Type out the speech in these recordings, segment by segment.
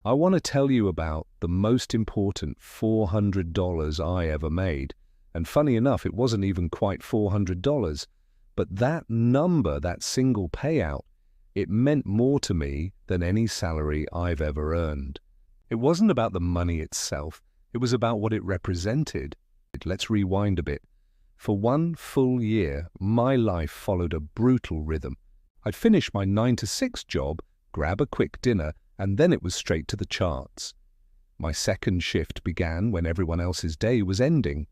I want to tell you about the most important $400 I ever made. And funny enough, it wasn't even quite $400, but that number, that single payout, it meant more to me than any salary I've ever earned. It wasn't about the money itself, it was about what it represented. Let's rewind a bit. For 1 full year, my life followed a brutal rhythm. I'd finish my 9 to 6 job, grab a quick dinner, and then it was straight to the charts. My second shift began when everyone else's day was ending.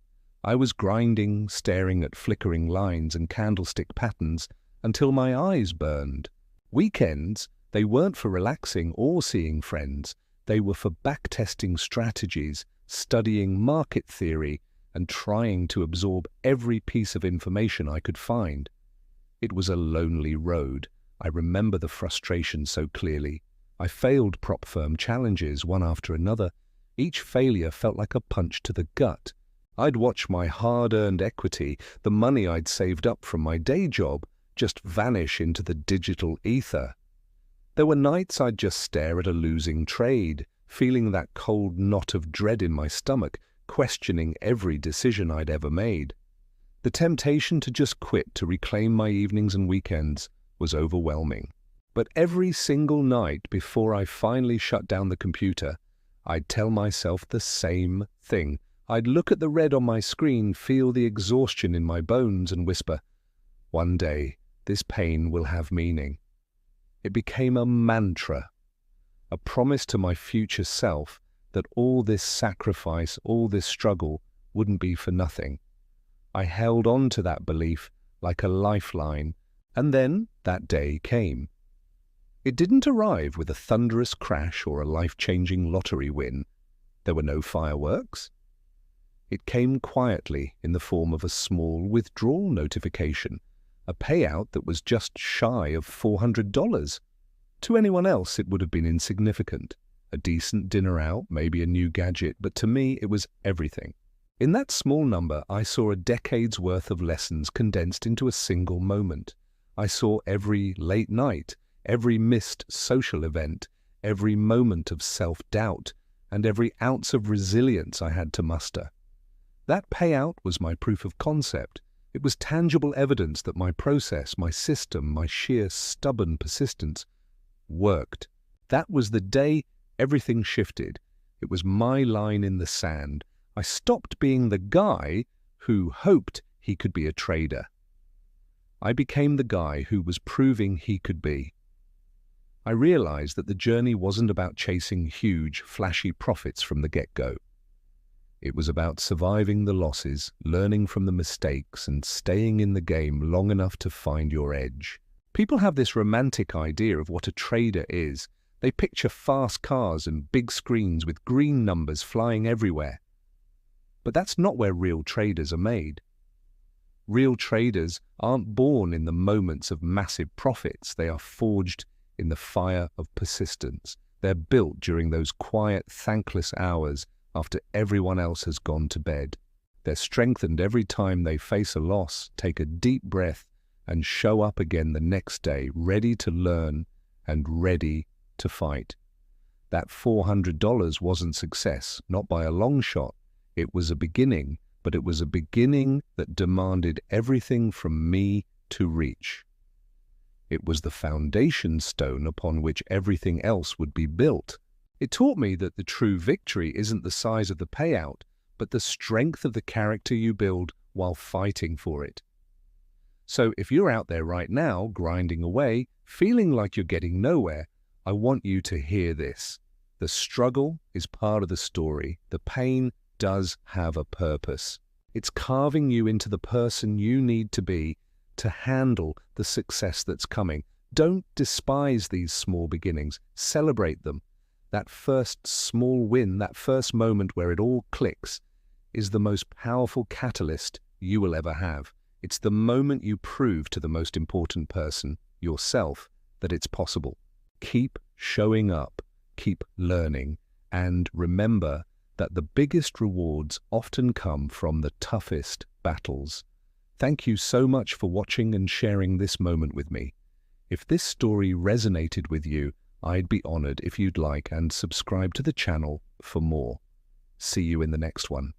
I was grinding, staring at flickering lines and candlestick patterns until my eyes burned. Weekends, they weren't for relaxing or seeing friends. They were for backtesting strategies, studying market theory, and trying to absorb every piece of information I could find. It was a lonely road. I remember the frustration so clearly. I failed prop firm challenges one after another. Each failure felt like a punch to the gut. I'd watch my hard-earned equity, the money I'd saved up from my day job, just vanish into the digital ether. There were nights I'd just stare at a losing trade, feeling that cold knot of dread in my stomach, questioning every decision I'd ever made. The temptation to just quit to reclaim my evenings and weekends was overwhelming. But every single night before I finally shut down the computer, I'd tell myself the same thing. I'd look at the red on my screen, feel the exhaustion in my bones, and whisper, "One day, this pain will have meaning." It became a mantra, a promise to my future self that all this sacrifice, all this struggle wouldn't be for nothing. I held on to that belief like a lifeline, and then that day came. It didn't arrive with a thunderous crash or a life-changing lottery win. There were no fireworks. It came quietly in the form of a small withdrawal notification, a payout that was just shy of $400. To anyone else, it would have been insignificant. A decent dinner out, maybe a new gadget, but to me, it was everything. In that small number, I saw a decade's worth of lessons condensed into a single moment. I saw every late night, every missed social event, every moment of self-doubt, and every ounce of resilience I had to muster. That payout was my proof of concept. It was tangible evidence that my process, my system, my sheer stubborn persistence worked. That was the day everything shifted. It was my line in the sand. I stopped being the guy who hoped he could be a trader. I became the guy who was proving he could be. I realized that the journey wasn't about chasing huge, flashy profits from the get-go. It was about surviving the losses, learning from the mistakes, and staying in the game long enough to find your edge. People have this romantic idea of what a trader is. They picture fast cars and big screens with green numbers flying everywhere. But that's not where real traders are made. Real traders aren't born in the moments of massive profits. They are forged in the fire of persistence. They're built during those quiet, thankless hours after everyone else has gone to bed. They're strengthened every time they face a loss, take a deep breath, and show up again the next day, ready to learn and ready to fight. That $400 wasn't success, not by a long shot. It was a beginning, but it was a beginning that demanded everything from me to reach. It was the foundation stone upon which everything else would be built. It taught me that the true victory isn't the size of the payout, but the strength of the character you build while fighting for it. So if you're out there right now, grinding away, feeling like you're getting nowhere, I want you to hear this. The struggle is part of the story. The pain does have a purpose. It's carving you into the person you need to be to handle the success that's coming. Don't despise these small beginnings. Celebrate them. That first small win, that first moment where it all clicks, is the most powerful catalyst you will ever have. It's the moment you prove to the most important person, yourself, that it's possible. Keep showing up, keep learning, and remember that the biggest rewards often come from the toughest battles. Thank you so much for watching and sharing this moment with me. If this story resonated with you, I'd be honored if you'd like and subscribe to the channel for more. See you in the next one.